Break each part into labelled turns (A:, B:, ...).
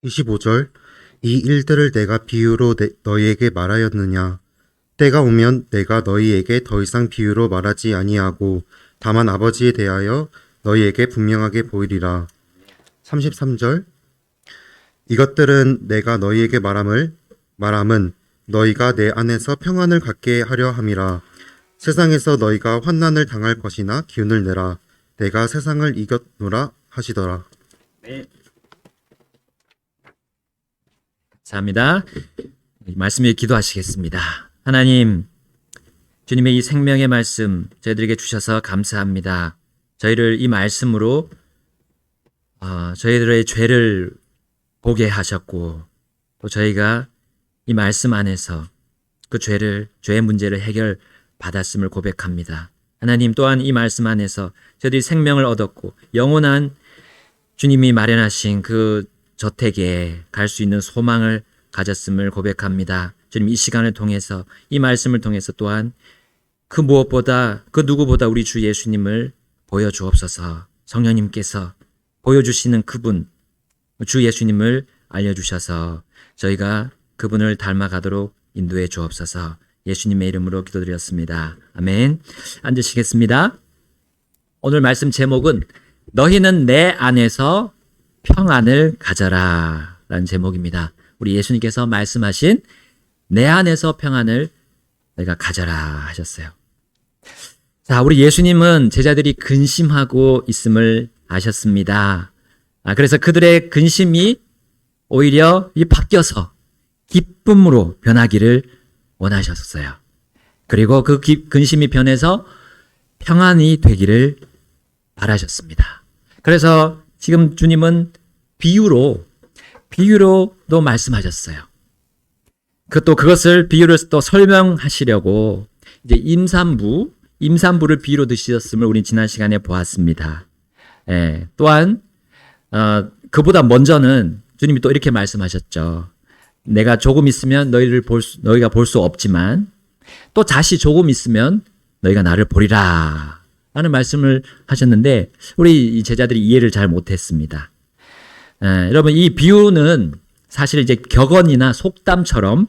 A: 25절 이 일들을 내가 비유로 너희에게 말하였느냐. 때가 오면 내가 너희에게 더 이상 비유로 말하지 아니하고 다만 아버지에 대하여 너희에게 분명하게 보이리라. 33절 이것들은 내가 너희에게 말함은 너희가 내 안에서 평안을 갖게 하려 함이라. 세상에서 너희가 환난을 당할 것이나 기운을 내라. 내가 세상을 이겼노라 하시더라.
B: 네. 감사합니다. 말씀 위에 기도하시겠습니다. 하나님, 주님의 이 생명의 말씀 저희들에게 주셔서 감사합니다. 저희를 이 말씀으로 저희들의 죄를 보게 하셨고, 또 저희가 이 말씀 안에서 그 죄의 문제를 해결받았음을 고백합니다. 하나님, 또한 이 말씀 안에서 저희들이 생명을 얻었고 영원한 주님이 마련하신 그 저택에 갈 수 있는 소망을 가졌음을 고백합니다. 주님, 이 시간을 통해서, 이 말씀을 통해서 또한 그 무엇보다, 그 누구보다 우리 주 예수님을 보여주옵소서. 성령님께서 보여주시는 그분, 주 예수님을 알려주셔서 저희가 그분을 닮아가도록 인도해 주옵소서. 예수님의 이름으로 기도드렸습니다. 아멘. 앉으시겠습니다. 오늘 말씀 제목은 너희는 내 안에서 평안을 가져라 라는 제목입니다. 우리 예수님께서 말씀하신 내 안에서 평안을 너희가 가져라 하셨어요. 자, 우리 예수님은 제자들이 근심하고 있음을 아셨습니다. 그래서 그들의 근심이 오히려 바뀌어서 기쁨으로 변하기를 원하셨어요. 그리고 그 근심이 변해서 평안이 되기를 바라셨습니다. 그래서 지금 주님은 비유로도 말씀하셨어요. 그것을 비유를 또 설명하시려고 이제 임산부를 비유로 드셨음을 우리 지난 시간에 보았습니다. 또한 그보다 먼저는 주님이 또 이렇게 말씀하셨죠. 내가 조금 있으면 너희가 볼 수 없지만 또 다시 조금 있으면 너희가 나를 보리라 라는 말씀을 하셨는데 우리 이 제자들이 이해를 잘 못했습니다. 여러분, 이 비유는 사실 이제 격언이나 속담처럼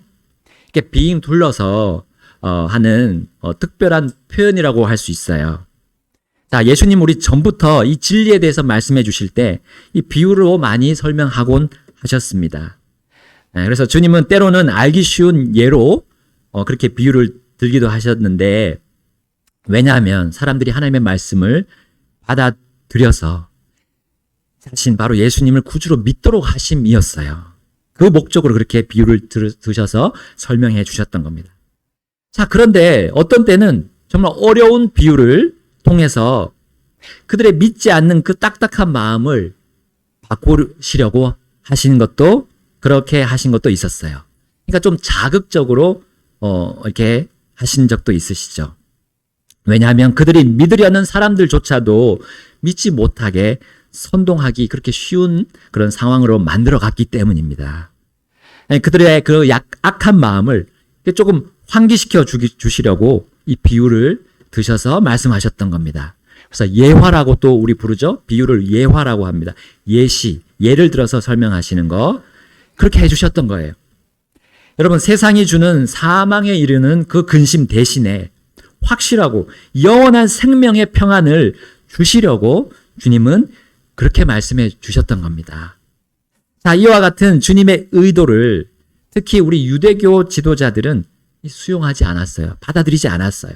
B: 이렇게 빙 둘러서 하는 특별한 표현이라고 할 수 있어요. 자, 예수님 우리 전부터 이 진리에 대해서 말씀해 주실 때 이 비유로 많이 설명하곤 하셨습니다. 그래서 주님은 때로는 알기 쉬운 예로 그렇게 비유를 들기도 하셨는데, 왜냐하면 사람들이 하나님의 말씀을 받아들여서 자신 바로 예수님을 구주로 믿도록 하심이었어요. 그 목적으로 그렇게 비유를 드셔서 설명해 주셨던 겁니다. 자, 그런데 어떤 때는 정말 어려운 비유를 통해서 그들의 믿지 않는 그 딱딱한 마음을 바꾸시려고 하신 것도, 그렇게 하신 것도 있었어요. 그러니까 좀 자극적으로 이렇게 하신 적도 있으시죠. 왜냐하면 그들이 믿으려는 사람들조차도 믿지 못하게 선동하기 그렇게 쉬운 그런 상황으로 만들어 갔기 때문입니다. 그들의 그 악한 마음을 조금 환기시켜 주시려고 이 비유를 드셔서 말씀하셨던 겁니다. 그래서 예화라고 또 우리 부르죠. 비유를 예화라고 합니다. 예를 들어서 설명하시는 거, 그렇게 해주셨던 거예요. 여러분, 세상이 주는 사망에 이르는 그 근심 대신에 확실하고 영원한 생명의 평안을 주시려고 주님은 그렇게 말씀해 주셨던 겁니다. 자, 이와 같은 주님의 의도를 특히 우리 유대교 지도자들은 수용하지 않았어요. 받아들이지 않았어요.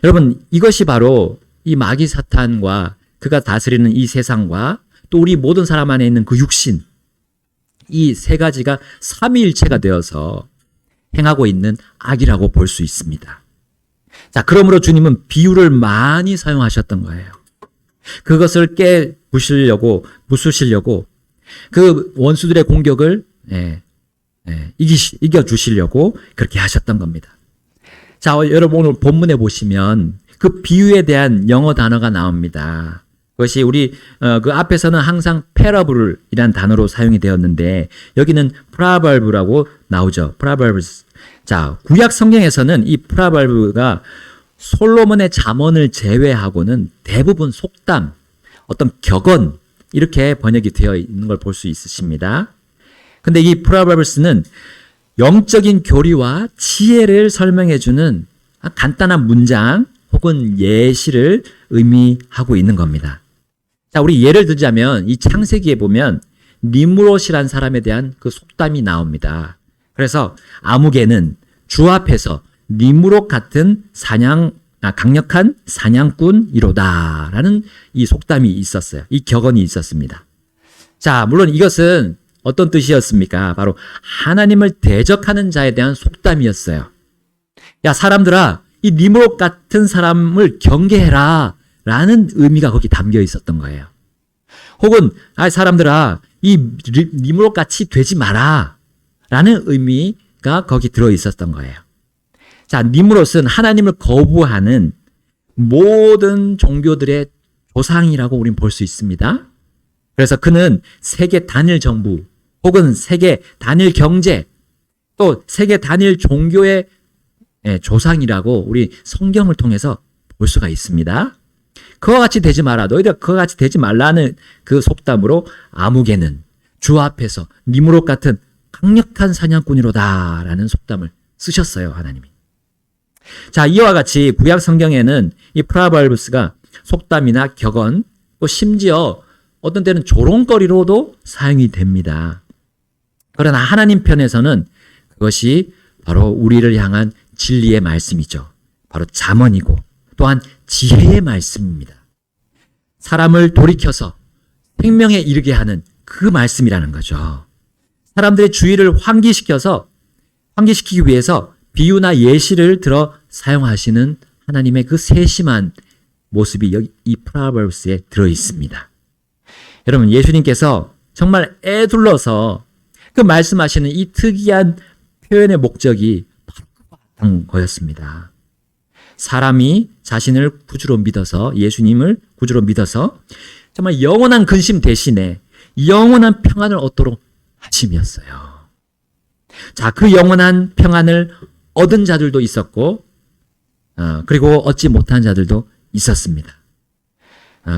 B: 여러분, 이것이 바로 이 마귀 사탄과 그가 다스리는 이 세상과 또 우리 모든 사람 안에 있는 그 육신, 이 세 가지가 삼위일체가 되어서 행하고 있는 악이라고 볼 수 있습니다. 자, 그러므로 주님은 비유를 많이 사용하셨던 거예요. 그것을 부수시려고 그 원수들의 공격을 이겨주시려고 그렇게 하셨던 겁니다. 자, 여러분, 오늘 본문에 보시면 그 비유에 대한 영어 단어가 나옵니다. 그것이 우리 그 앞에서는 항상 parables 단어로 사용이 되었는데 여기는 proverbs라고 나오죠. proverbs. 자, 구약 성경에서는 이 proverbs가 솔로몬의 잠언을 제외하고는 대부분 속담, 어떤 격언 이렇게 번역이 되어 있는 걸 볼 수 있으십니다. 근데 이 프로버브스는 영적인 교리와 지혜를 설명해주는 간단한 문장 혹은 예시를 의미하고 있는 겁니다. 자, 우리 예를 들자면 이 창세기에 보면 니므롯이란 사람에 대한 그 속담이 나옵니다. 그래서 아무개는 주 앞에서 니므롯 같은 강력한 사냥꾼이로다라는 이 속담이 있었어요. 이 격언이 있었습니다. 자, 물론 이것은 어떤 뜻이었습니까? 바로 하나님을 대적하는 자에 대한 속담이었어요. 야, 사람들아, 이 니므롯 같은 사람을 경계해라 라는 의미가 거기 담겨 있었던 거예요. 혹은 사람들아, 이 니므롯 같이 되지 마라 라는 의미가 거기 들어 있었던 거예요. 자, 니므롯은 하나님을 거부하는 모든 종교들의 조상이라고 우리는 볼 수 있습니다. 그래서 그는 세계 단일 정부 혹은 세계 단일 경제 또 세계 단일 종교의 조상이라고 우리 성경을 통해서 볼 수가 있습니다. 그와 같이 되지 마라. 너희들 그와 같이 되지 말라는 그 속담으로 아무개는 주 앞에서 니므롯 같은 강력한 사냥꾼이로다 라는 속담을 쓰셨어요, 하나님이. 자, 이와 같이 구약 성경에는 이 프로버브스가 속담이나 격언 또 심지어 어떤 때는 조롱거리로도 사용이 됩니다. 그러나 하나님 편에서는 그것이 바로 우리를 향한 진리의 말씀이죠. 바로 잠언이고 또한 지혜의 말씀입니다. 사람을 돌이켜서 생명에 이르게 하는 그 말씀이라는 거죠. 사람들의 주의를 환기시키기 위해서 비유나 예시를 들어 사용하시는 하나님의 그 세심한 모습이 여기 이 프로버브스에 들어 있습니다. 여러분, 예수님께서 정말 애둘러서 그 말씀하시는 이 특이한 표현의 목적이 바로 그런 거였습니다. 사람이 자신을 구주로 믿어서 예수님을 구주로 믿어서 정말 영원한 근심 대신에 영원한 평안을 얻도록 하심이었어요. 자, 그 영원한 평안을 얻은 자들도 있었고 그리고 얻지 못한 자들도 있었습니다.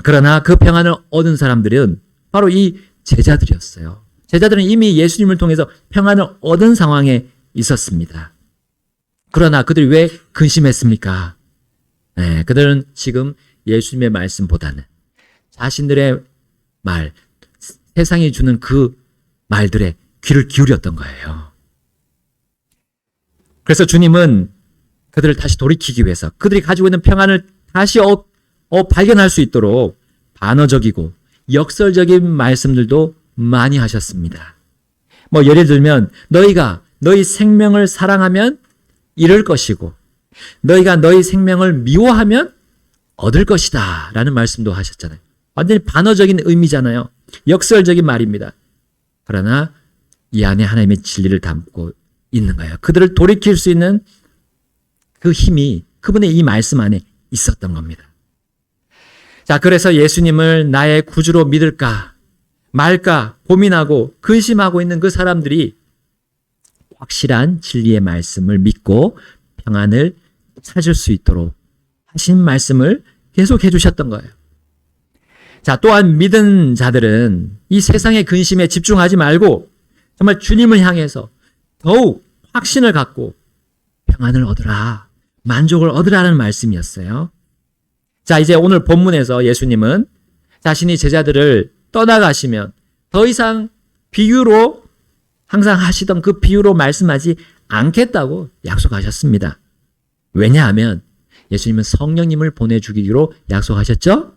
B: 그러나 그 평안을 얻은 사람들은 바로 이 제자들이었어요. 제자들은 이미 예수님을 통해서 평안을 얻은 상황에 있었습니다. 그러나 그들이 왜 근심했습니까? 그들은 지금 예수님의 말씀보다는 자신들의 말, 세상이 주는 그 말들에 귀를 기울였던 거예요. 그래서 주님은 그들을 다시 돌이키기 위해서 그들이 가지고 있는 평안을 다시 발견할 수 있도록 반어적이고 역설적인 말씀들도 많이 하셨습니다. 예를 들면 너희가 너희 생명을 사랑하면 잃을 것이고 너희가 너희 생명을 미워하면 얻을 것이다 라는 말씀도 하셨잖아요. 완전히 반어적인 의미잖아요. 역설적인 말입니다. 그러나 이 안에 하나님의 진리를 담고 있는 거예요. 그들을 돌이킬 수 있는 그 힘이 그분의 이 말씀 안에 있었던 겁니다. 자, 그래서 예수님을 나의 구주로 믿을까 말까 고민하고 근심하고 있는 그 사람들이 확실한 진리의 말씀을 믿고 평안을 찾을 수 있도록 하신 말씀을 계속해 주셨던 거예요. 자, 또한 믿은 자들은 이 세상의 근심에 집중하지 말고 정말 주님을 향해서 더욱 확신을 갖고 평안을 얻으라, 만족을 얻으라는 말씀이었어요. 자, 이제 오늘 본문에서 예수님은 자신이 제자들을 떠나가시면 더 이상 비유로 항상 하시던 그 비유로 말씀하지 않겠다고 약속하셨습니다. 왜냐하면 예수님은 성령님을 보내주기로 약속하셨죠?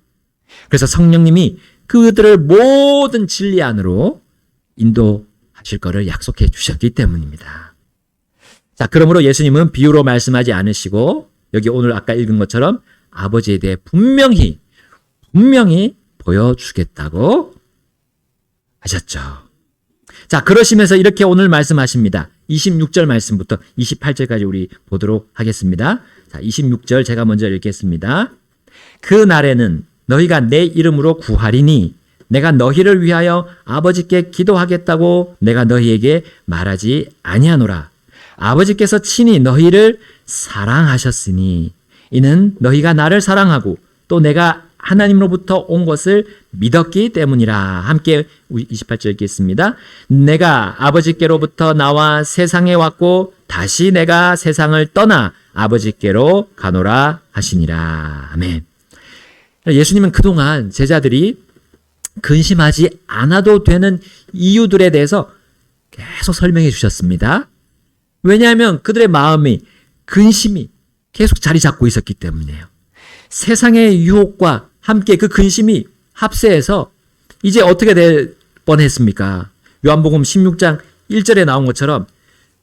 B: 그래서 성령님이 그들을 모든 진리 안으로 인도하실 것을 약속해 주셨기 때문입니다. 자, 그러므로 예수님은 비유로 말씀하지 않으시고 여기 오늘 아까 읽은 것처럼 아버지에 대해 분명히 보여주겠다고 하셨죠. 자, 그러시면서 이렇게 오늘 말씀하십니다. 26절 말씀부터 28절까지 우리 보도록 하겠습니다. 자, 26절 제가 먼저 읽겠습니다. 그 날에는 너희가 내 이름으로 구하리니 내가 너희를 위하여 아버지께 기도하겠다고 내가 너희에게 말하지 아니하노라. 아버지께서 친히 너희를 사랑하셨으니 이는 너희가 나를 사랑하고 또 내가 하나님으로부터 온 것을 믿었기 때문이라. 함께 28절 읽겠습니다. 내가 아버지께로부터 나와 세상에 왔고 다시 내가 세상을 떠나 아버지께로 가노라 하시니라. 아멘. 예수님은 그동안 제자들이 근심하지 않아도 되는 이유들에 대해서 계속 설명해 주셨습니다. 왜냐하면 그들의 마음이 근심이 계속 자리 잡고 있었기 때문이에요. 세상의 유혹과 함께 그 근심이 합세해서 이제 어떻게 될 뻔했습니까? 요한복음 16장 1절에 나온 것처럼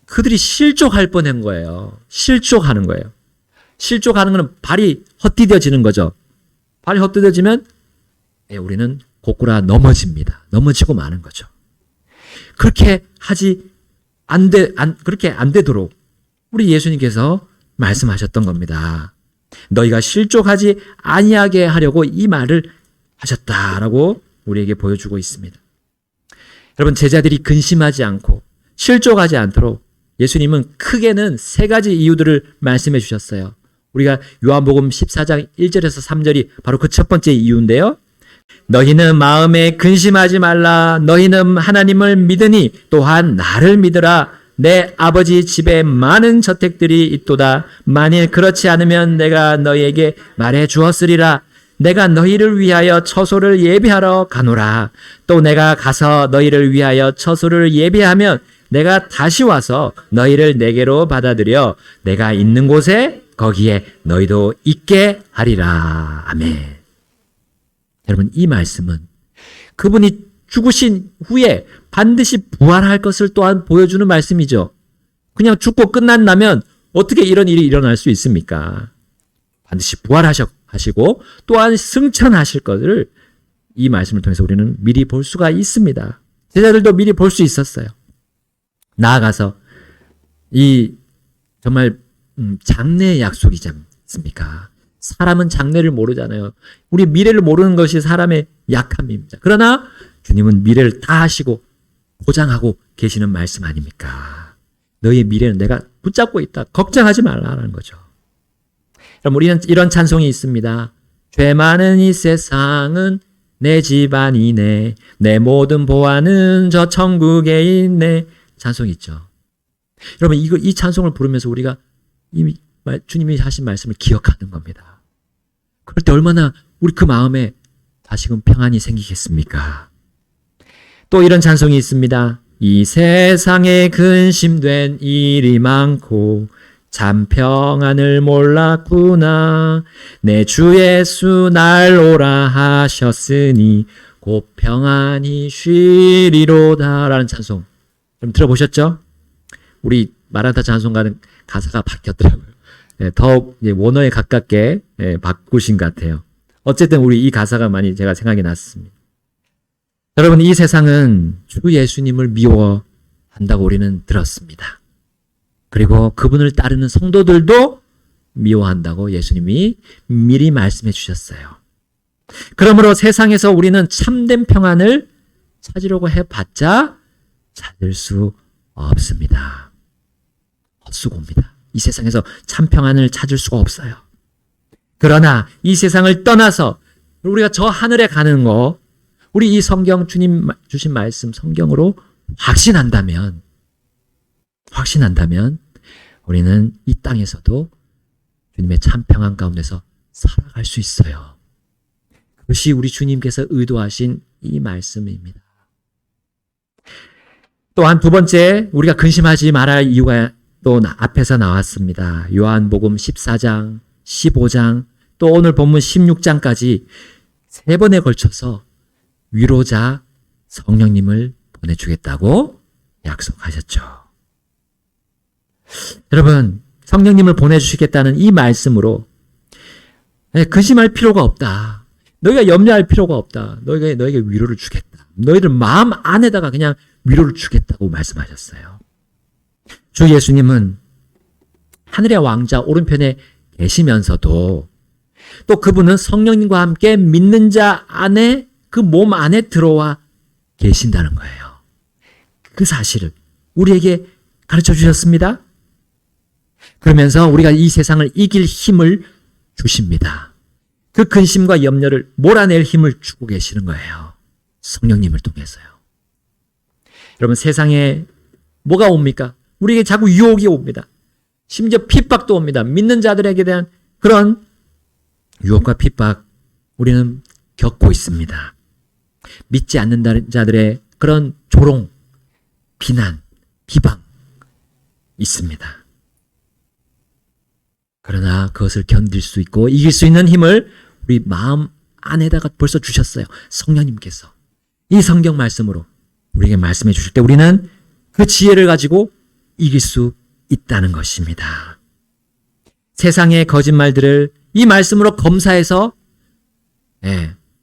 B: 그들이 실족할 뻔한 거예요. 실족하는 거예요. 실족하는 것은 발이 헛디뎌지는 거죠. 발이 헛디뎌지면 우리는 고꾸라 넘어집니다. 넘어지고 마는 거죠. 그렇게 그렇게 안 되도록 우리 예수님께서 말씀하셨던 겁니다. 너희가 실족하지 아니하게 하려고 이 말을 하셨다라고 우리에게 보여주고 있습니다. 여러분, 제자들이 근심하지 않고 실족하지 않도록 예수님은 크게는 세 가지 이유들을 말씀해 주셨어요. 우리가 요한복음 14장 1절에서 3절이 바로 그 첫 번째 이유인데요. 너희는 마음에 근심하지 말라. 너희는 하나님을 믿으니 또한 나를 믿으라. 내 아버지 집에 많은 저택들이 있도다. 만일 그렇지 않으면 내가 너희에게 말해 주었으리라. 내가 너희를 위하여 처소를 예비하러 가노라. 또 내가 가서 너희를 위하여 처소를 예비하면 내가 다시 와서 너희를 내게로 받아들여 내가 있는 곳에 거기에 너희도 있게 하리라. 아멘. 여러분, 이 말씀은 그분이 죽으신 후에 반드시 부활할 것을 또한 보여주는 말씀이죠. 그냥 죽고 끝난다면 어떻게 이런 일이 일어날 수 있습니까? 반드시 부활하시고 또한 승천하실 것을 이 말씀을 통해서 우리는 미리 볼 수가 있습니다. 제자들도 미리 볼 수 있었어요. 나아가서 이 정말 장래의 약속이지 않습니까? 사람은 장래를 모르잖아요. 우리 미래를 모르는 것이 사람의 약함입니다. 그러나 주님은 미래를 다 하시고 보장하고 계시는 말씀 아닙니까? 너희의 미래는 내가 붙잡고 있다. 걱정하지 말라는 거죠. 그럼 우리는 이런 찬송이 있습니다. 죄 많은 이 세상은 내 집안이네. 내 모든 보안은 저 천국에 있네. 찬송이 있죠. 여러분, 이 찬송을 부르면서 우리가 주님이 하신 말씀을 기억하는 겁니다. 그럴 때 얼마나 우리 그 마음에 다시금 평안이 생기겠습니까? 또 이런 찬송이 있습니다. 이 세상에 근심된 일이 많고 참 평안을 몰랐구나. 내 주 예수 날 오라 하셨으니 곧 평안히 쉬리로다. 라는 찬송 좀 들어보셨죠? 우리 마라타 찬송가는 가사가 바뀌었더라고요. 더욱 원어에 가깝게 바꾸신 것 같아요. 어쨌든 우리 이 가사가 많이 제가 생각이 났습니다. 여러분, 이 세상은 주 예수님을 미워한다고 우리는 들었습니다. 그리고 그분을 따르는 성도들도 미워한다고 예수님이 미리 말씀해 주셨어요. 그러므로 세상에서 우리는 참된 평안을 찾으려고 해봤자 찾을 수 없습니다. 헛수고입니다. 이 세상에서 참 평안을 찾을 수가 없어요. 그러나 이 세상을 떠나서 우리가 저 하늘에 가는 거, 우리 이 성경 주님 주신 말씀 성경으로 확신한다면 우리는 이 땅에서도 주님의 참 평안 가운데서 살아갈 수 있어요. 그것이 우리 주님께서 의도하신 이 말씀입니다. 또한 두 번째, 우리가 근심하지 말아야 할 이유가 또 앞에서 나왔습니다. 요한복음 14장, 15장, 또 오늘 본문 16장까지 세 번에 걸쳐서 위로자 성령님을 보내주겠다고 약속하셨죠. 여러분, 성령님을 보내주시겠다는 이 말씀으로 근심할 필요가 없다. 너희가 염려할 필요가 없다. 너에게 위로를 주겠다. 너희들 마음 안에다가 그냥 위로를 주겠다고 말씀하셨어요. 주 예수님은 하늘의 왕자 오른편에 계시면서도 또 그분은 성령님과 함께 믿는 자 안에 그 몸 안에 들어와 계신다는 거예요. 그 사실을 우리에게 가르쳐 주셨습니다. 그러면서 우리가 이 세상을 이길 힘을 주십니다. 그 근심과 염려를 몰아낼 힘을 주고 계시는 거예요. 성령님을 통해서요. 여러분, 세상에 뭐가 옵니까? 우리에게 자꾸 유혹이 옵니다. 심지어 핍박도 옵니다. 믿는 자들에게 대한 그런 유혹과 핍박 우리는 겪고 있습니다. 믿지 않는 자들의 그런 조롱, 비난, 비방 있습니다. 그러나 그것을 견딜 수 있고 이길 수 있는 힘을 우리 마음 안에다가 벌써 주셨어요. 성령님께서 이 성경 말씀으로 우리에게 말씀해 주실 때 우리는 그 지혜를 가지고 이길 수 있다는 것입니다. 세상의 거짓말들을 이 말씀으로 검사해서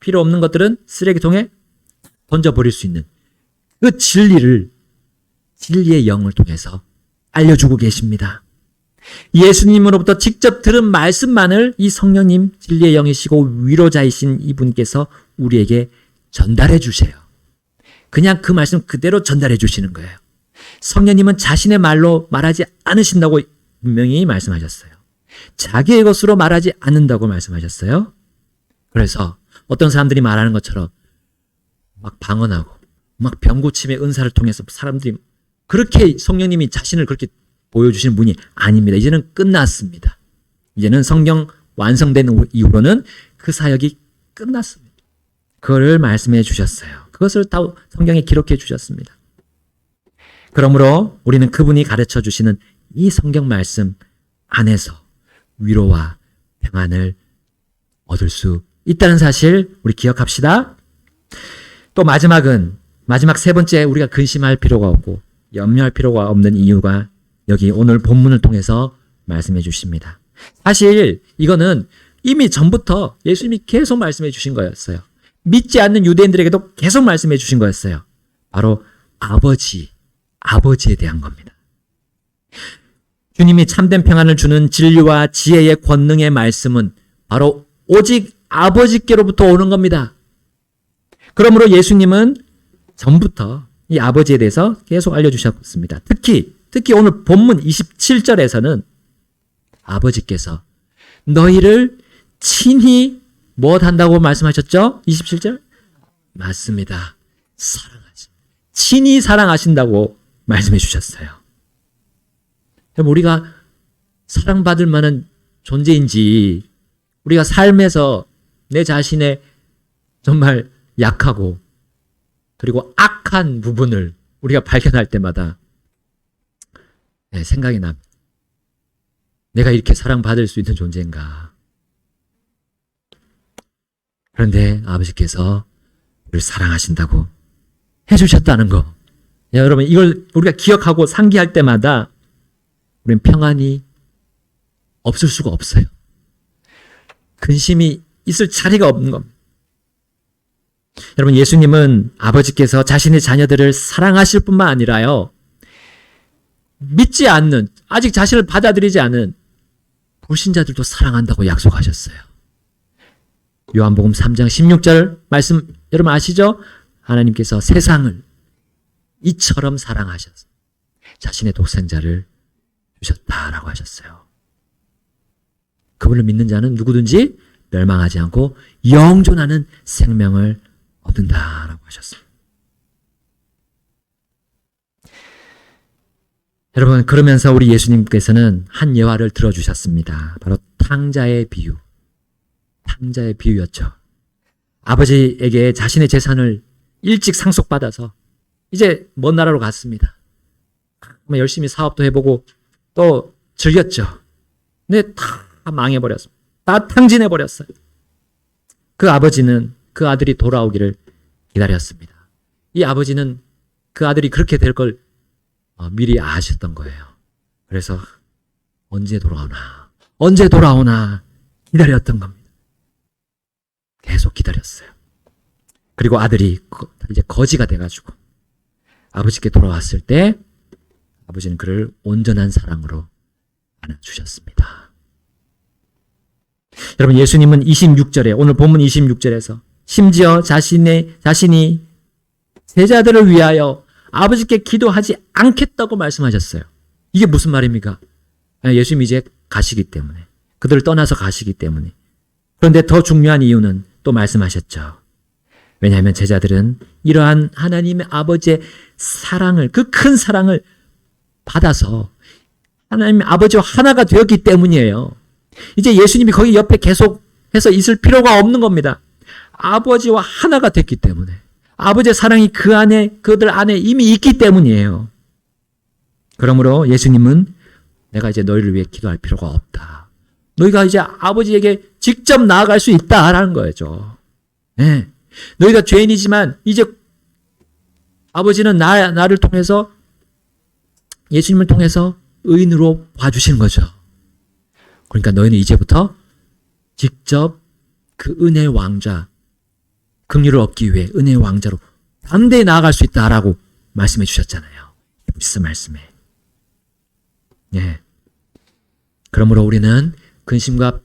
B: 필요 없는 것들은 쓰레기통에 던져버릴 수 있는 그 진리의 영을 통해서 알려주고 계십니다. 예수님으로부터 직접 들은 말씀만을 이 성령님 진리의 영이시고 위로자이신 이분께서 우리에게 전달해 주세요. 그냥 그 말씀 그대로 전달해 주시는 거예요. 성령님은 자신의 말로 말하지 않으신다고 분명히 말씀하셨어요. 자기의 것으로 말하지 않는다고 말씀하셨어요. 그래서 어떤 사람들이 말하는 것처럼 막 방언하고 막 병고침의 은사를 통해서 사람들이 그렇게 성령님이 자신을 그렇게 보여주시는 분이 아닙니다. 이제는 끝났습니다. 이제는 성경 완성된 이후로는 그 사역이 끝났습니다. 그거를 말씀해 주셨어요. 그것을 다 성경에 기록해 주셨습니다. 그러므로 우리는 그분이 가르쳐 주시는 이 성경 말씀 안에서 위로와 평안을 얻을 수 있다는 사실 우리 기억합시다. 또 마지막 세 번째 우리가 근심할 필요가 없고 염려할 필요가 없는 이유가 여기 오늘 본문을 통해서 말씀해 주십니다. 사실 이거는 이미 전부터 예수님이 계속 말씀해 주신 거였어요. 믿지 않는 유대인들에게도 계속 말씀해 주신 거였어요. 바로 아버지에 대한 겁니다. 주님이 참된 평안을 주는 진리와 지혜의 권능의 말씀은 바로 오직 아버지께로부터 오는 겁니다. 그러므로 예수님은 전부터 이 아버지에 대해서 계속 알려주셨습니다. 특히 오늘 본문 27절에서는 아버지께서 너희를 친히 무엇한다고 말씀하셨죠? 27절? 맞습니다. 친히 사랑하신다고 말씀해 주셨어요. 그럼 우리가 사랑받을 만한 존재인지 우리가 삶에서 내 자신의 정말 약하고 그리고 악한 부분을 우리가 발견할 때마다 생각이 납니다. 내가 이렇게 사랑받을 수 있는 존재인가. 그런데 아버지께서 우리를 사랑하신다고 해주셨다는 거. 여러분 이걸 우리가 기억하고 상기할 때마다 우리는 평안이 없을 수가 없어요. 근심이 있을 자리가 없는 겁니다. 여러분 예수님은 아버지께서 자신의 자녀들을 사랑하실 뿐만 아니라요. 믿지 않는 아직 자신을 받아들이지 않은 불신자들도 사랑한다고 약속하셨어요. 요한복음 3장 16절 말씀 여러분 아시죠? 하나님께서 세상을 이처럼 사랑하셔서 자신의 독생자를 주셨다라고 하셨어요. 그분을 믿는 자는 누구든지 멸망하지 않고 영존하는 생명을 얻는다라고 하셨습니다. 여러분 그러면서 우리 예수님께서는 한 예화를 들어주셨습니다. 바로 탕자의 비유였죠. 아버지에게 자신의 재산을 일찍 상속받아서 이제 먼 나라로 갔습니다. 열심히 사업도 해보고 또 즐겼죠. 근데 다 망해버렸습니다. 다 탕진해버렸어요. 그 아버지는 그 아들이 돌아오기를 기다렸습니다. 이 아버지는 그 아들이 그렇게 될 걸 미리 아셨던 거예요. 그래서 언제 돌아오나 기다렸던 겁니다. 계속 기다렸어요. 그리고 아들이 이제 거지가 돼가지고 아버지께 돌아왔을 때 아버지는 그를 온전한 사랑으로 안아주셨습니다. 여러분 예수님은 26절에 오늘 본문 26절에서 심지어 자신이 제자들을 위하여 아버지께 기도하지 않겠다고 말씀하셨어요. 이게 무슨 말입니까? 예수님이 이제 가시기 때문에 그들을 떠나서 가시기 때문에 그런데 더 중요한 이유는 또 말씀하셨죠. 왜냐하면 제자들은 이러한 하나님의 아버지의 사랑을, 그 큰 사랑을 받아서 하나님 아버지와 하나가 되었기 때문이에요. 이제 예수님이 거기 옆에 계속해서 있을 필요가 없는 겁니다. 아버지와 하나가 됐기 때문에, 아버지의 사랑이 그 안에, 그들 안에 이미 있기 때문이에요. 그러므로 예수님은 내가 이제 너희를 위해 기도할 필요가 없다. 너희가 이제 아버지에게 직접 나아갈 수 있다라는 거죠. 네. 너희가 죄인이지만 이제 아버지는 나를 통해서, 예수님을 통해서 의인으로 봐주시는 거죠. 그러니까 너희는 이제부터 직접 그 은혜의 왕자, 긍휼을 얻기 위해 은혜의 왕자로 담대히 나아갈 수 있다라고 말씀해 주셨잖아요. 히브리서 말씀에. 예. 그러므로 우리는 근심과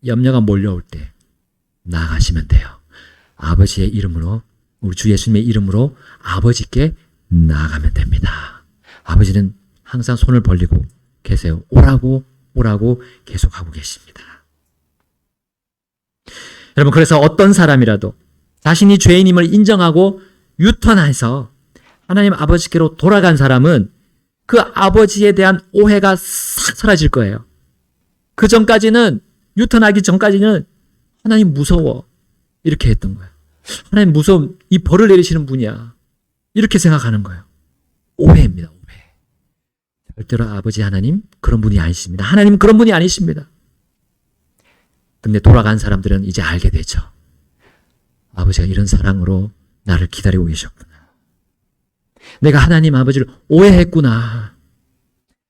B: 염려가 몰려올 때 나아가시면 돼요. 아버지의 이름으로, 우리 주 예수님의 이름으로 아버지께 나아가면 됩니다. 아버지는 항상 손을 벌리고 계세요. 오라고 계속하고 계십니다. 여러분, 그래서 어떤 사람이라도 자신이 죄인임을 인정하고 유턴해서 하나님 아버지께로 돌아간 사람은 그 아버지에 대한 오해가 싹 사라질 거예요. 그 전까지는, 유턴하기 전까지는 하나님 무서워, 이렇게 했던 거예요. 하나님 무서움, 이 벌을 내리시는 분이야, 이렇게 생각하는 거예요. 오해입니다. 오해. 절대로 아버지 하나님 그런 분이 아니십니다. 하나님 그런 분이 아니십니다. 근데 돌아간 사람들은 이제 알게 되죠. 아버지가 이런 사랑으로 나를 기다리고 계셨구나. 내가 하나님 아버지를 오해했구나.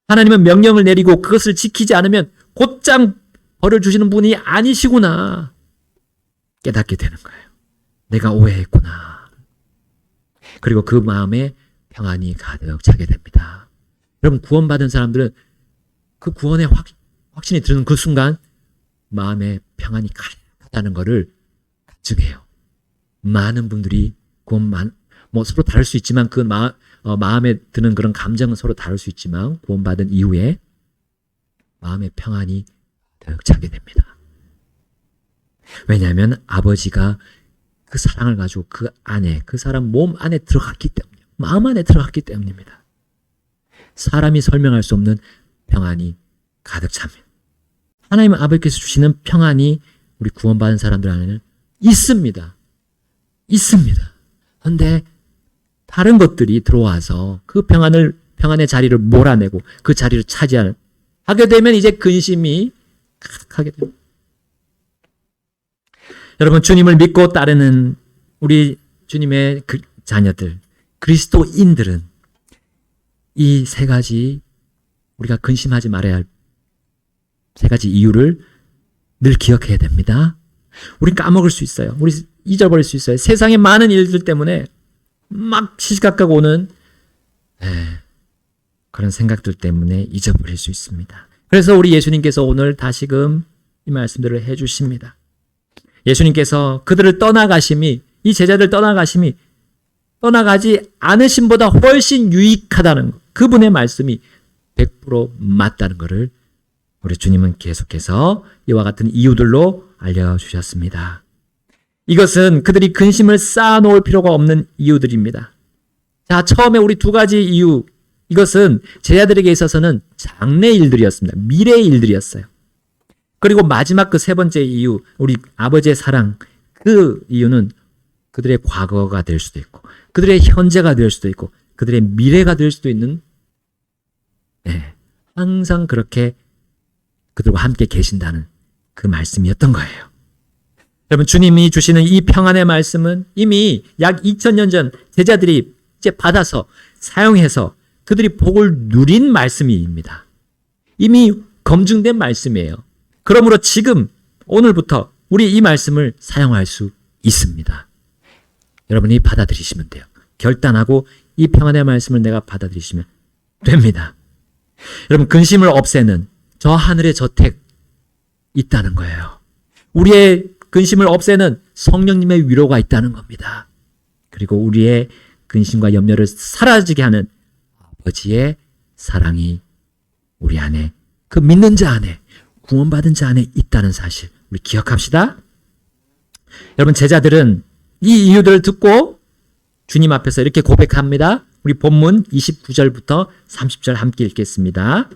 B: 하나님은 명령을 내리고 그것을 지키지 않으면 곧장 벌을 주시는 분이 아니시구나. 깨닫게 되는 거예요. 내가 오해했구나. 그리고 그 마음에 평안이 가득 차게 됩니다. 여러분, 구원받은 사람들은 그 구원의 확신이 드는 그 순간 마음에 평안이 가득하다는 것을 증해요. 많은 분들이 서로 다를 수 있지만 그 마음에 드는 그런 감정은 서로 다를 수 있지만 구원받은 이후에 마음의 평안이 가득 차게 됩니다. 왜냐하면 아버지가 그 사랑을 가지고 그 안에, 그 사람 몸 안에 들어갔기 때문에, 마음 안에 들어갔기 때문입니다. 사람이 설명할 수 없는 평안이 가득 찹니다. 하나님 아버지께서 주시는 평안이 우리 구원받은 사람들 안에는 있습니다. 있습니다. 그런데 다른 것들이 들어와서 그 평안의 자리를 몰아내고 그 자리를 하게 되면 이제 근심이 가득하게 됩니다. 여러분, 주님을 믿고 따르는 우리 주님의 자녀들, 그리스도인들은 이 세 가지, 우리가 근심하지 말아야 할 세 가지 이유를 늘 기억해야 됩니다. 우린 까먹을 수 있어요. 우리 잊어버릴 수 있어요. 세상의 많은 일들 때문에 막 시시각각 오는 그런 생각들 때문에 잊어버릴 수 있습니다. 그래서 우리 예수님께서 오늘 다시금 이 말씀들을 해주십니다. 예수님께서 그들을 떠나가심이, 이 제자들 떠나가심이 떠나가지 않으심보다 훨씬 유익하다는 것, 그분의 말씀이 100% 맞다는 것을 우리 주님은 계속해서 이와 같은 이유들로 알려주셨습니다. 이것은 그들이 근심을 쌓아놓을 필요가 없는 이유들입니다. 자, 처음에 우리 두 가지 이유, 이것은 제자들에게 있어서는 장래 일들이었습니다. 미래의 일들이었어요. 그리고 마지막 그 세 번째 이유, 우리 아버지의 사랑, 그 이유는 그들의 과거가 될 수도 있고, 그들의 현재가 될 수도 있고, 그들의 미래가 될 수도 있는, 항상 그렇게 그들과 함께 계신다는 그 말씀이었던 거예요. 여러분, 주님이 주시는 이 평안의 말씀은 이미 약 2000년 전 제자들이 이제 받아서 사용해서 그들이 복을 누린 말씀입니다. 이미 검증된 말씀이에요. 그러므로 지금 오늘부터 우리 이 말씀을 사용할 수 있습니다. 여러분이 받아들이시면 돼요. 결단하고 이 평안의 말씀을 내가 받아들이시면 됩니다. 여러분, 근심을 없애는 저 하늘의 저택 있다는 거예요. 우리의 근심을 없애는 성령님의 위로가 있다는 겁니다. 그리고 우리의 근심과 염려를 사라지게 하는 아버지의 사랑이 우리 안에, 그 믿는 자 안에, 구원받은 자 안에 있다는 사실 우리 기억합시다. 여러분, 제자들은 이 이유들을 듣고 주님 앞에서 이렇게 고백합니다. 우리 본문 29절부터 30절 함께 읽겠습니다.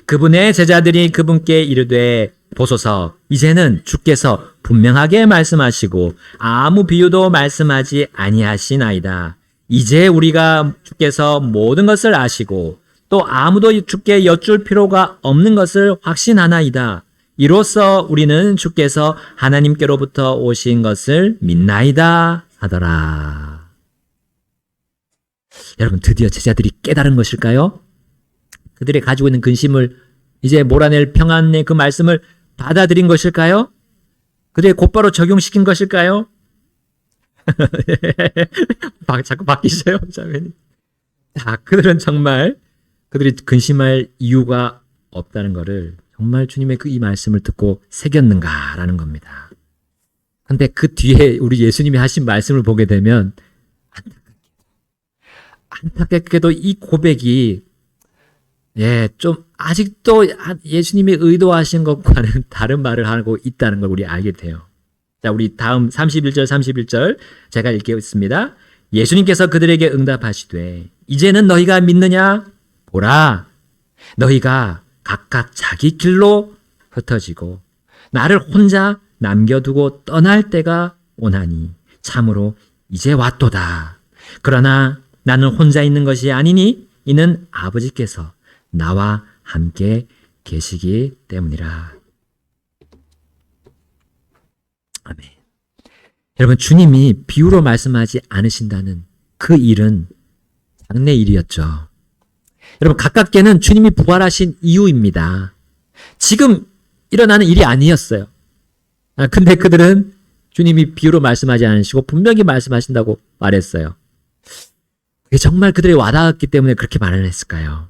B: 그분의 제자들이 그분께 이르되 보소서, 이제는 주께서 분명하게 말씀하시고 아무 비유도 말씀하지 아니하시나이다. 이제 우리가 주께서 모든 것을 아시고 또 아무도 주께 여쭐 필요가 없는 것을 확신하나이다. 이로써 우리는 주께서 하나님께로부터 오신 것을 믿나이다 하더라. 여러분, 드디어 제자들이 깨달은 것일까요? 그들이 가지고 있는 근심을 이제 몰아낼 평안의 그 말씀을 받아들인 것일까요? 그들이 곧바로 적용시킨 것일까요? 자꾸 바뀌셔요. 자, 그들은 정말 그들이 근심할 이유가 없다는 것을 정말 주님의 그 이 말씀을 듣고 새겼는가라는 겁니다. 근데 그 뒤에 우리 예수님이 하신 말씀을 보게 되면 안타깝게도 이 고백이 좀 아직도 예수님이 의도하신 것과는 다른 말을 하고 있다는 걸 우리 알게 돼요. 자, 우리 다음 31절 제가 읽겠습니다. 예수님께서 그들에게 응답하시되 이제는 너희가 믿느냐? 보라, 너희가 각각 자기 길로 흩어지고 나를 혼자 남겨두고 떠날 때가 오나니 참으로 이제 왔도다. 그러나 나는 혼자 있는 것이 아니니 이는 아버지께서 나와 함께 계시기 때문이라. 아멘. 여러분, 주님이 비유로 말씀하지 않으신다는 그 일은 장래 일이었죠. 여러분, 가깝게는 주님이 부활하신 이유입니다. 지금 일어나는 일이 아니었어요. 근데 그들은 주님이 비유로 말씀하지 않으시고 분명히 말씀하신다고 말했어요. 그게 정말 그들이 와닿았기 때문에 그렇게 말을 했을까요?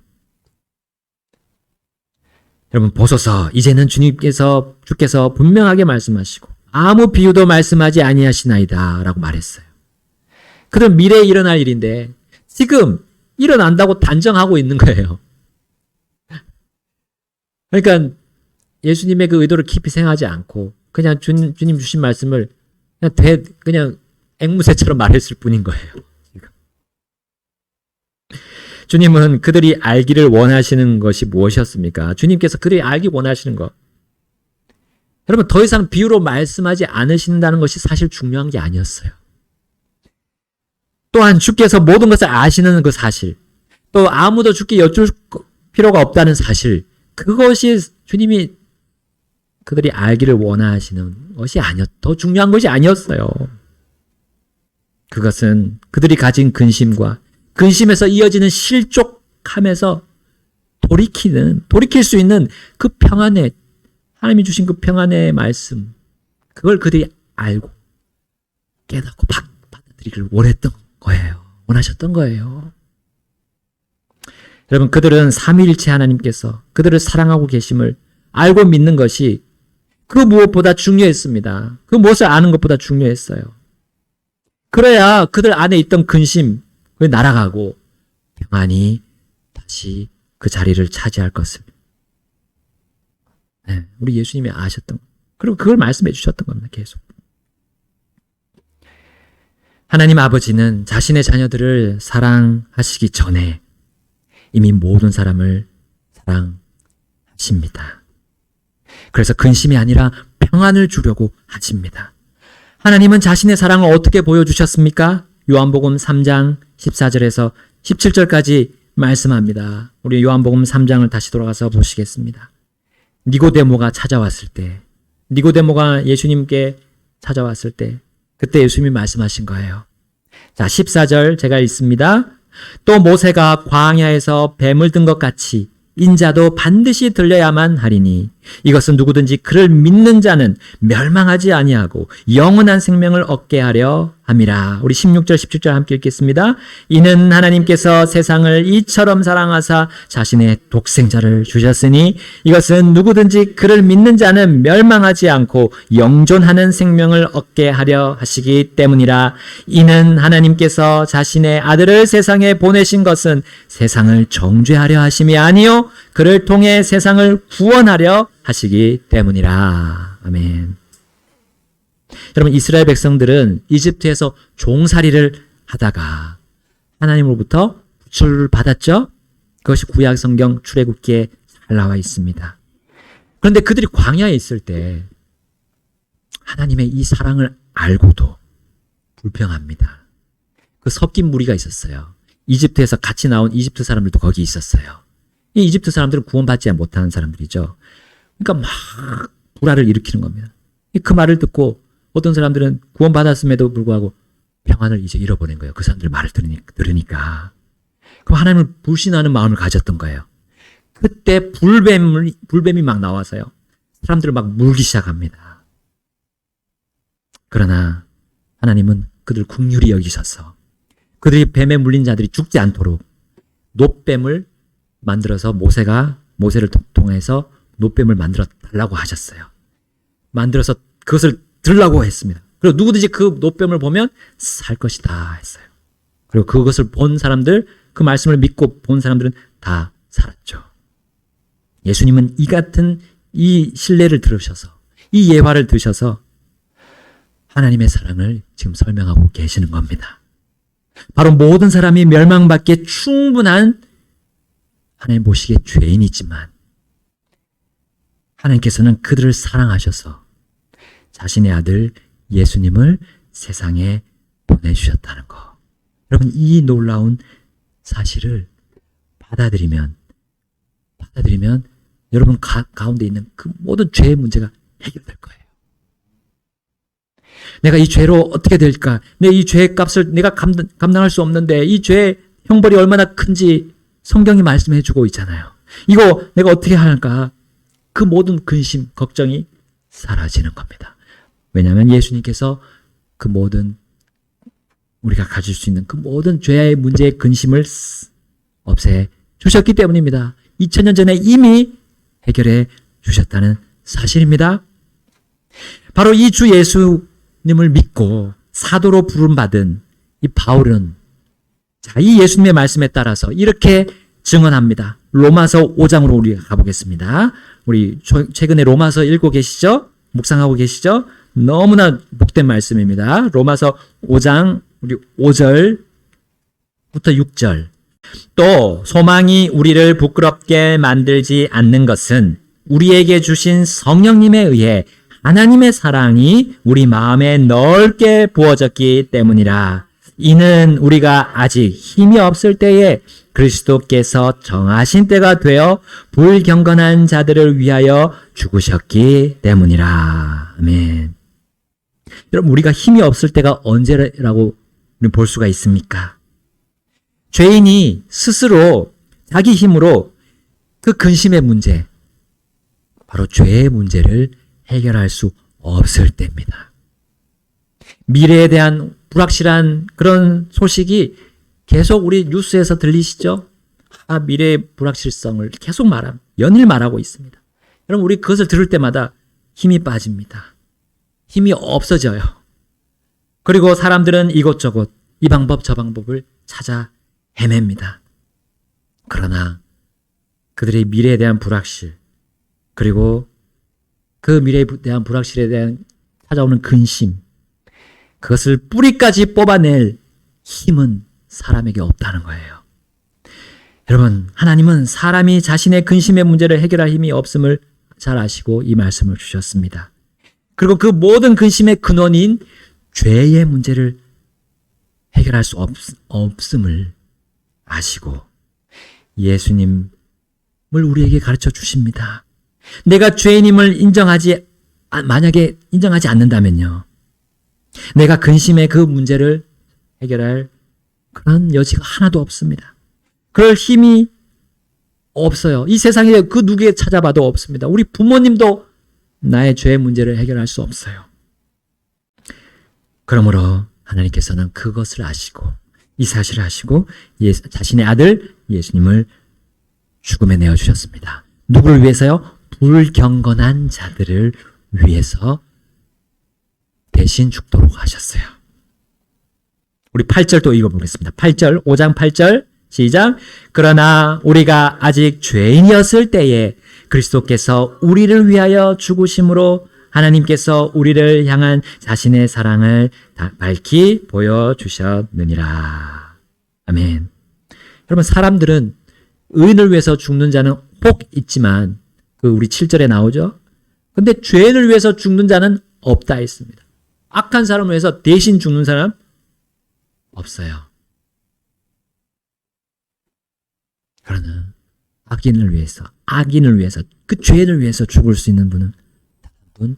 B: 여러분, 보소서, 이제는 주께서 분명하게 말씀하시고 아무 비유도 말씀하지 아니하시나이다 라고 말했어요. 그들은 미래에 일어날 일인데 지금 일어난다고 단정하고 있는 거예요. 그러니까 예수님의 그 의도를 깊이 생각하지 않고 그냥 주님 주신 말씀을 그냥 앵무새처럼 말했을 뿐인 거예요. 주님은 그들이 알기를 원하시는 것이 무엇이었습니까? 주님께서 그들이 알기 원하시는 것. 여러분, 더 이상 비유로 말씀하지 않으신다는 것이 사실 중요한 게 아니었어요. 또한 주께서 모든 것을 아시는 그 사실, 또 아무도 주께 여쭐 필요가 없다는 사실, 그것이 주님이 그들이 알기를 원하시는 것이 더 중요한 것이 아니었어요. 그것은 그들이 가진 근심과 근심에서 이어지는 실족함에서 돌이킬 수 있는 그 평안의, 하나님이 주신 그 평안의 말씀, 그걸 그들이 알고 깨닫고 받아들이기를 원하셨던 거예요. 여러분, 그들은 삼위일체 하나님께서 그들을 사랑하고 계심을 알고 믿는 것이 그 무엇보다 중요했습니다. 그 무엇을 아는 것보다 중요했어요. 그래야 그들 안에 있던 근심, 날아가고 평안히 다시 그 자리를 차지할 것을 우리 예수님이 아셨던 것, 그리고 그걸 말씀해 주셨던 겁니다. 계속. 하나님 아버지는 자신의 자녀들을 사랑하시기 전에 이미 모든 사람을 사랑하십니다. 그래서 근심이 아니라 평안을 주려고 하십니다. 하나님은 자신의 사랑을 어떻게 보여주셨습니까? 요한복음 3장 14절에서 17절까지 말씀합니다. 우리 요한복음 3장을 다시 돌아가서 보시겠습니다. 니고데모가 찾아왔을 때, 니고데모가 예수님께 찾아왔을 때, 그때 예수님이 말씀하신 거예요. 자, 14절 제가 읽습니다. 또 모세가 광야에서 뱀을 든 것 같이 인자도 반드시 들려야만 하리니 이것은 누구든지 그를 믿는 자는 멸망하지 아니하고 영원한 생명을 얻게 하려 함이라. 우리 16절 17절 함께 읽겠습니다. 이는 하나님께서 세상을 이처럼 사랑하사 자신의 독생자를 주셨으니 이것은 누구든지 그를 믿는 자는 멸망하지 않고 영존하는 생명을 얻게 하려 하시기 때문이라. 이는 하나님께서 자신의 아들을 세상에 보내신 것은 세상을 정죄하려 하심이 아니요 그를 통해 세상을 구원하려 하시기 때문이라. 아멘. 여러분, 이스라엘 백성들은 이집트에서 종살이를 하다가 하나님으로부터 구출을 받았죠. 그것이 구약 성경 출애굽기에 잘 나와 있습니다. 그런데 그들이 광야에 있을 때 하나님의 이 사랑을 알고도 불평합니다. 그 섞인 무리가 있었어요. 이집트에서 같이 나온 이집트 사람들도 거기 있었어요. 이 이집트 사람들은 구원받지 못하는 사람들이죠. 그러니까 막 불화를 일으키는 겁니다. 그 말을 듣고 어떤 사람들은 구원받았음에도 불구하고 평안을 이제 잃어버린 거예요. 그 사람들 말을 들으니까. 그럼 하나님을 불신하는 마음을 가졌던 거예요. 그때 불뱀이 막 나와서요. 사람들을 막 물기 시작합니다. 그러나 하나님은 그들 긍휼히 여기셔서 그들이 뱀에 물린 자들이 죽지 않도록 놋뱀을 만들어서 모세를 통해서 놋뱀을 만들어 달라고 하셨어요. 만들어서 그것을 들라고 했습니다. 그리고 누구든지 그 놋뱀을 보면 살 것이다 했어요. 그리고 그것을 본 사람들, 그 말씀을 믿고 본 사람들은 다 살았죠. 예수님은 이 같은 이 신뢰를 들으셔서, 이 예화를 드셔서 하나님의 사랑을 지금 설명하고 계시는 겁니다. 바로 모든 사람이 멸망받기에 충분한 하나님 보시기에 죄인이지만 하나님께서는 그들을 사랑하셔서 자신의 아들 예수님을 세상에 보내주셨다는 거. 여러분, 이 놀라운 사실을 받아들이면 여러분 가운데 있는 그 모든 죄의 문제가 해결될 거예요. 내가 이 죄로 어떻게 될까? 내 이 죄의 값을 내가 감당할 수 없는데 이 죄의 형벌이 얼마나 큰지 성경이 말씀해 주고 있잖아요. 이거 내가 어떻게 할까? 그 모든 근심, 걱정이 사라지는 겁니다. 왜냐하면 예수님께서 그 모든 우리가 가질 수 있는 그 모든 죄의 문제의 근심을 없애 주셨기 때문입니다. 2000년 전에 이미 해결해 주셨다는 사실입니다. 바로 이 주 예수님을 믿고 사도로 부름받은 이 바울은 이 예수님의 말씀에 따라서 이렇게 증언합니다. 로마서 5장으로 우리가 가보겠습니다. 우리 최근에 로마서 읽고 계시죠? 묵상하고 계시죠? 너무나 복된 말씀입니다. 로마서 5장 우리 5절부터 6절. 또 소망이 우리를 부끄럽게 만들지 않는 것은 우리에게 주신 성령님에 의해 하나님의 사랑이 우리 마음에 넓게 부어졌기 때문이라. 이는 우리가 아직 힘이 없을 때에 그리스도께서 정하신 때가 되어 불경건한 자들을 위하여 죽으셨기 때문이라. 아멘. 여러분, 우리가 힘이 없을 때가 언제라고 볼 수가 있습니까? 죄인이 스스로 자기 힘으로 그 근심의 문제, 바로 죄의 문제를 해결할 수 없을 때입니다. 미래에 대한 불확실한 그런 소식이 계속 우리 뉴스에서 들리시죠? 미래의 불확실성을 계속 연일 말하고 있습니다. 여러분, 우리 그것을 들을 때마다 힘이 빠집니다. 힘이 없어져요. 그리고 사람들은 이곳저곳 이 방법 저 방법을 찾아 헤맵니다. 그러나 그들의 미래에 대한 불확실, 그리고 그 미래에 대한 불확실에 대한 찾아오는 근심, 그것을 뿌리까지 뽑아낼 힘은 사람에게 없다는 거예요. 여러분, 하나님은 사람이 자신의 근심의 문제를 해결할 힘이 없음을 잘 아시고 이 말씀을 주셨습니다. 그리고 그 모든 근심의 근원인 죄의 문제를 해결할 수 없음을 아시고 예수님을 우리에게 가르쳐 주십니다. 내가 죄인임을 만약에 인정하지 않는다면요, 내가 근심의 그 문제를 해결할 그런 여지가 하나도 없습니다. 그럴 힘이 없어요. 이 세상에 그 누구에 찾아봐도 없습니다. 우리 부모님도 나의 죄의 문제를 해결할 수 없어요. 그러므로 하나님께서는 그것을 아시고 이 사실을 아시고 자신의 아들 예수님을 죽음에 내어주셨습니다. 누구를 위해서요? 불경건한 자들을 위해서 대신 죽도록 하셨어요. 우리 8절 또 읽어보겠습니다. 8절, 5장 8절 시작. 그러나 우리가 아직 죄인이었을 때에 그리스도께서 우리를 위하여 죽으심으로 하나님께서 우리를 향한 자신의 사랑을 밝히 보여주셨느니라. 아멘. 여러분, 사람들은 의인을 위해서 죽는 자는 혹 있지만, 우리 7절에 나오죠? 근데 죄인을 위해서 죽는 자는 없다 했습니다. 악한 사람을 위해서 대신 죽는 사람 없어요. 그러나 악인을 위해서, 그 죄인을 위해서 죽을 수 있는 분은 단 한 분,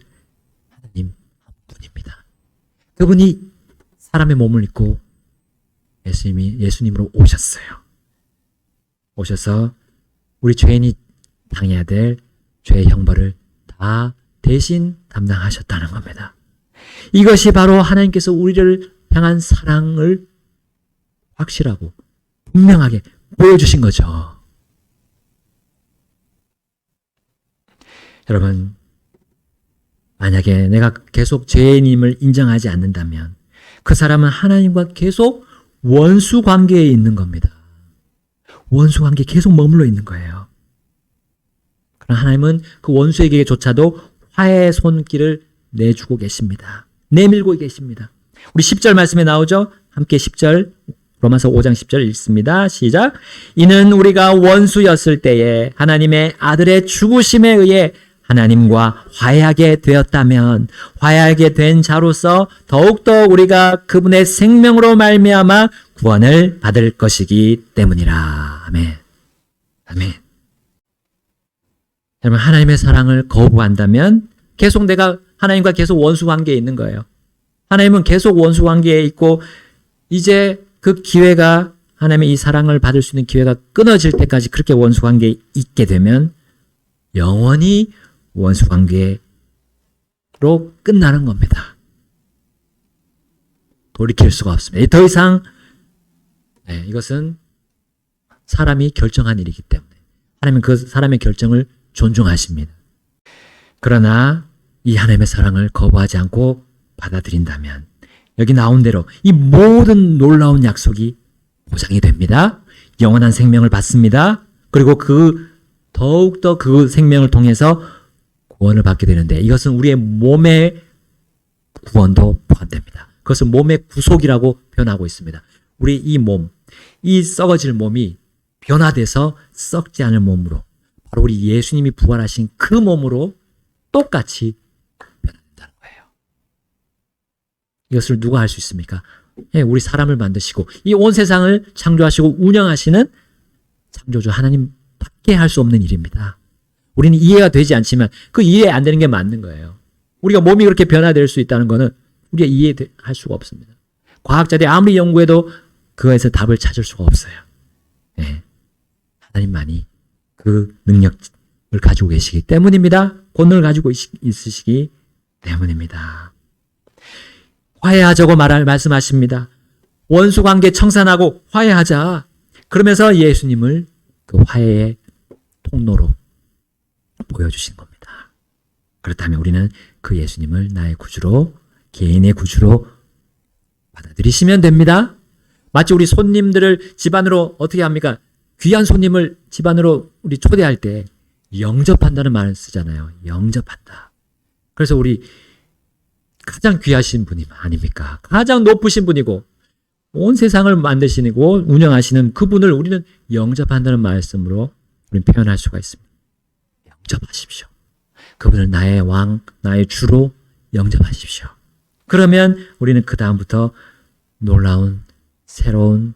B: 하나님 한 분입니다. 그분이 사람의 몸을 입고 예수님으로 오셨어요. 오셔서 우리 죄인이 당해야 될 죄의 형벌을 다 대신 담당하셨다는 겁니다. 이것이 바로 하나님께서 우리를 향한 사랑을 확실하고 분명하게 보여주신 거죠. 여러분, 만약에 내가 계속 죄인임을 인정하지 않는다면 그 사람은 하나님과 계속 원수 관계에 있는 겁니다. 원수 관계에 계속 머물러 있는 거예요. 그러나 하나님은 그 원수에게조차도 화해의 손길을 내주고 계십니다. 내밀고 계십니다. 우리 10절 말씀에 나오죠? 함께 10절, 로마서 5장 10절 읽습니다. 시작. 이는 우리가 원수였을 때에 하나님의 아들의 죽으심에 의해 하나님과 화해하게 되었다면 화해하게 된 자로서 더욱더 우리가 그분의 생명으로 말미암아 구원을 받을 것이기 때문이라. 아멘. 아멘. 여러분, 하나님의 사랑을 거부한다면 계속 내가 하나님과 계속 원수 관계에 있는 거예요. 하나님은 계속 원수 관계에 있고 이제 그 기회가, 하나님의 이 사랑을 받을 수 있는 기회가 끊어질 때까지 그렇게 원수 관계에 있게 되면 영원히 원수 관계로 끝나는 겁니다. 돌이킬 수가 없습니다. 더 이상 이것은 사람이 결정한 일이기 때문에 하나님은 그 사람의 결정을 존중하십니다. 그러나 이 하나님의 사랑을 거부하지 않고 받아들인다면 여기 나온 대로 이 모든 놀라운 약속이 보장이 됩니다. 영원한 생명을 받습니다. 그리고 더욱더 그 생명을 통해서 구원을 받게 되는데 이것은 우리의 몸의 구원도 포함됩니다. 그것은 몸의 구속이라고 표현하고 있습니다. 우리 이 몸, 이 썩어질 몸이 변화돼서 썩지 않을 몸으로, 바로 우리 예수님이 부활하신 그 몸으로 똑같이 변화된다는 거예요. 이것을 누가 할 수 있습니까? 우리 사람을 만드시고 이 온 세상을 창조하시고 운영하시는 창조주 하나님밖에 할 수 없는 일입니다. 우리는 이해가 되지 않지만 그 이해 안 되는 게 맞는 거예요. 우리가 몸이 그렇게 변화될 수 있다는 거는 우리가 이해할 수가 없습니다. 과학자들이 아무리 연구해도 그거에서 답을 찾을 수가 없어요. 하나님만이 그 능력을 가지고 계시기 때문입니다. 권능을 가지고 있으시기 때문입니다. 화해하자고 말씀하십니다. 원수관계 청산하고 화해하자. 그러면서 예수님을 그 화해의 통로로 보여주신 겁니다. 그렇다면 우리는 그 예수님을 나의 구주로, 개인의 구주로 받아들이시면 됩니다. 마치 우리 손님들을 집안으로 어떻게 합니까? 귀한 손님을 집안으로 우리 초대할 때 영접한다는 말을 쓰잖아요. 영접한다. 그래서 우리 가장 귀하신 분이 아닙니까? 가장 높으신 분이고 온 세상을 만드시고 운영하시는 그분을 우리는 영접한다는 말씀으로 우리는 표현할 수가 있습니다. 영접하십시오. 그분을 나의 왕, 나의 주로 영접하십시오. 그러면 우리는 그 다음부터 놀라운 새로운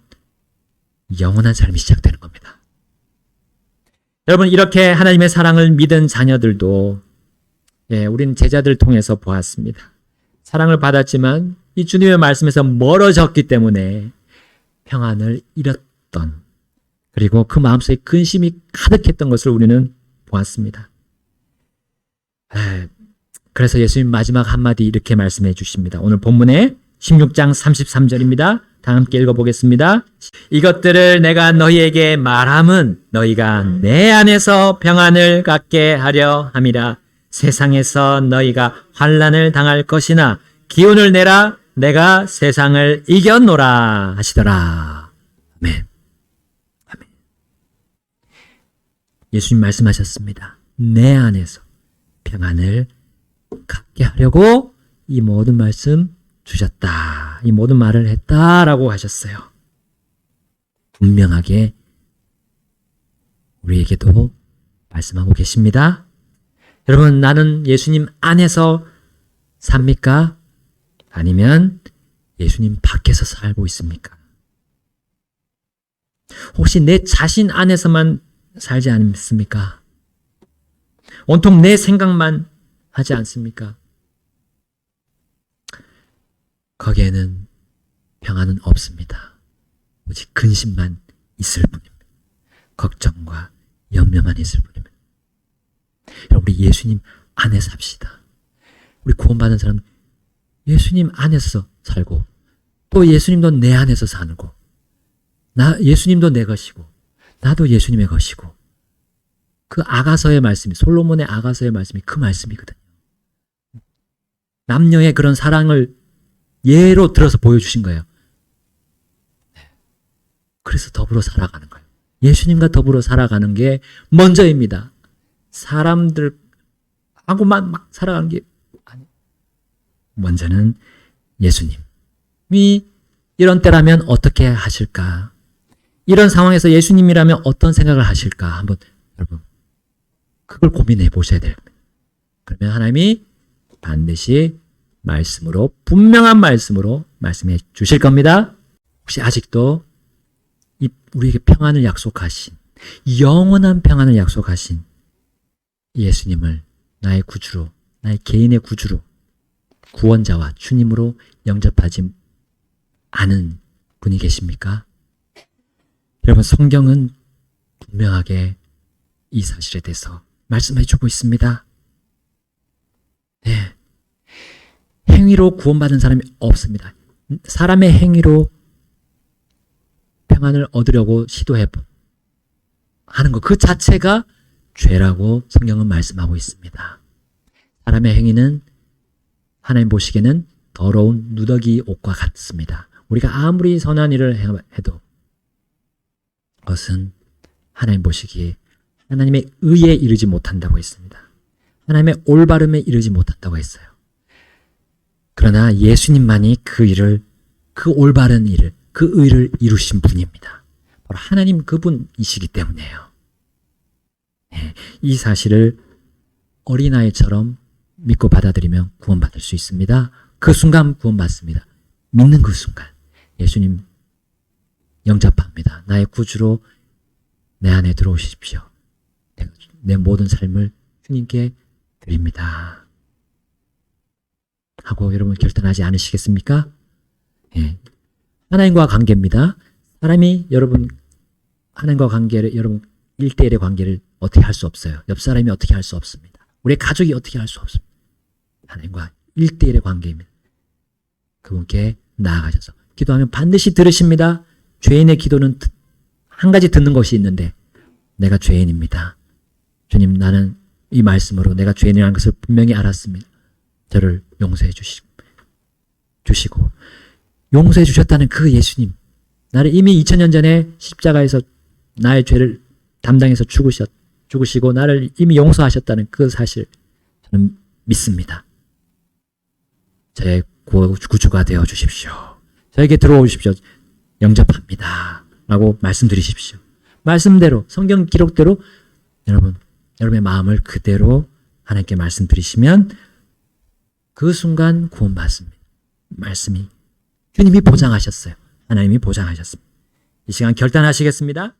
B: 영원한 삶이 시작되는 겁니다. 여러분, 이렇게 하나님의 사랑을 믿은 자녀들도 우리는 제자들을 통해서 보았습니다. 사랑을 받았지만 이 주님의 말씀에서 멀어졌기 때문에 평안을 잃었던, 그리고 그 마음속에 근심이 가득했던 것을 우리는 보았습니다. 그래서 예수님 마지막 한마디 이렇게 말씀해 주십니다. 오늘 본문에 16장 33절입니다. 다 함께 읽어보겠습니다. 이것들을 내가 너희에게 말함은 너희가 내 안에서 평안을 갖게 하려 함이라. 세상에서 너희가 환난을 당할 것이나 기운을 내라. 내가 세상을 이겼노라 하시더라. 아멘. 아멘. 예수님 말씀하셨습니다. 내 안에서 평안을 갖게 하려고 이 모든 말씀 주셨다. 이 모든 말을 했다라고 하셨어요. 분명하게 우리에게도 말씀하고 계십니다. 여러분, 나는 예수님 안에서 삽니까? 아니면 예수님 밖에서 살고 있습니까? 혹시 내 자신 안에서만 살지 않습니까? 온통 내 생각만 하지 않습니까? 거기에는 평안은 없습니다. 오직 근심만 있을 뿐입니다. 걱정과 염려만 있을 뿐입니다. 여러분, 우리 예수님 안에 삽시다. 우리 구원받은 사람은 예수님 안에서 살고, 또 예수님도 내 안에서 살고, 예수님도 내 것이고, 나도 예수님의 것이고, 그 아가서의 말씀이, 솔로몬의 아가서의 말씀이 그 말씀이거든요. 남녀의 그런 사랑을 예로 들어서 보여주신 거예요. 그래서 더불어 살아가는 거예요. 예수님과 더불어 살아가는 게 먼저입니다. 사람들하고만 막 살아가는 게 아니에요. 먼저는 예수님이 이런 때라면 어떻게 하실까? 이런 상황에서 예수님이라면 어떤 생각을 하실까? 한번 여러분 그걸 고민해 보셔야 돼요. 그러면 하나님이 반드시 말씀으로, 분명한 말씀으로 말씀해 주실 겁니다. 혹시 아직도 우리에게 평안을 약속하신, 영원한 평안을 약속하신 예수님을 나의 구주로, 나의 개인의 구주로, 구원자와 주님으로 영접하지 않은 분이 계십니까? 여러분, 성경은 분명하게 이 사실에 대해서 말씀해 주고 있습니다. 네. 행위로 구원받은 사람이 없습니다. 사람의 행위로 평안을 얻으려고 시도해 하는 것, 그 자체가 죄라고 성경은 말씀하고 있습니다. 사람의 행위는 하나님 보시기에는 더러운 누더기 옷과 같습니다. 우리가 아무리 선한 일을 해도 그것은 하나님 보시기에 하나님의 의에 이르지 못한다고 했습니다. 하나님의 올바름에 이르지 못한다고 했어요. 그러나 예수님만이 그 일을, 그 올바른 일을, 그 의를 이루신 분입니다. 바로 하나님 그분이시기 때문이에요. 네, 이 사실을 어린아이처럼 믿고 받아들이면 구원받을 수 있습니다. 그 순간 구원받습니다. 믿는 그 순간 예수님 영접합니다. 나의 구주로 내 안에 들어오십시오. 내 모든 삶을 주님께 드립니다. 하고 여러분 결단하지 않으시겠습니까? 예. 하나님과 관계입니다. 사람이 여러분 하나님과 관계를, 여러분 1대1의 관계를 어떻게 할 수 없어요. 옆 사람이 어떻게 할 수 없습니다. 우리 가족이 어떻게 할 수 없습니다. 하나님과 1대1의 관계입니다. 그분께 나아가셔서 기도하면 반드시 들으십니다. 죄인의 기도는 한 가지 듣는 것이 있는데, 내가 죄인입니다. 주님, 나는 이 말씀으로 내가 죄인이라는 것을 분명히 알았습니다. 저를 용서해 주시고 용서해 주셨다는 그 예수님, 나를 이미 2000년 전에 십자가에서 나의 죄를 담당해서 죽으시고 나를 이미 용서하셨다는 그 사실 저는 믿습니다. 저의 구주가 되어 주십시오. 저에게 들어오십시오. 영접합니다. 라고 말씀드리십시오. 말씀대로, 성경 기록대로 여러분의 마음을 그대로 하나님께 말씀드리시면 그 순간 구원받습니다. 말씀이 주님이 보장하셨어요. 하나님이 보장하셨습니다. 이 시간 결단하시겠습니다.